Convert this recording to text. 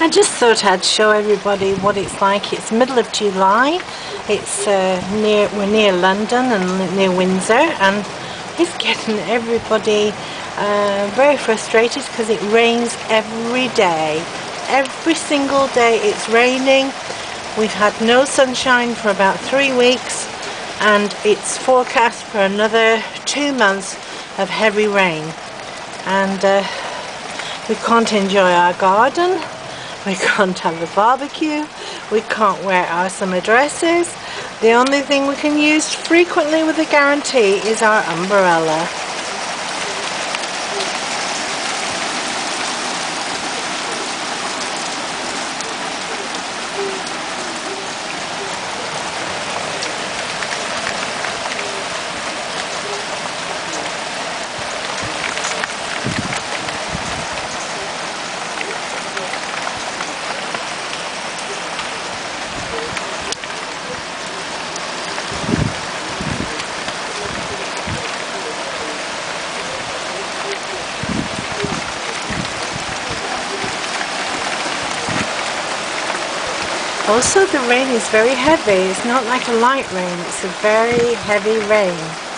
I just thought I'd show everybody what it's like. It's middle of July. It's we're near London and near Windsor, and it's getting everybody very frustrated because it rains every day. Every single day it's raining. We've had no sunshine for about 3 weeks, and it's forecast for another 2 months of heavy rain. And we can't enjoy our garden. We can't have a barbecue, we can't wear our summer dresses. The only thing we can use frequently with a guarantee is our umbrella. Also, the rain is very heavy. It's not like a light rain, it's a very heavy rain.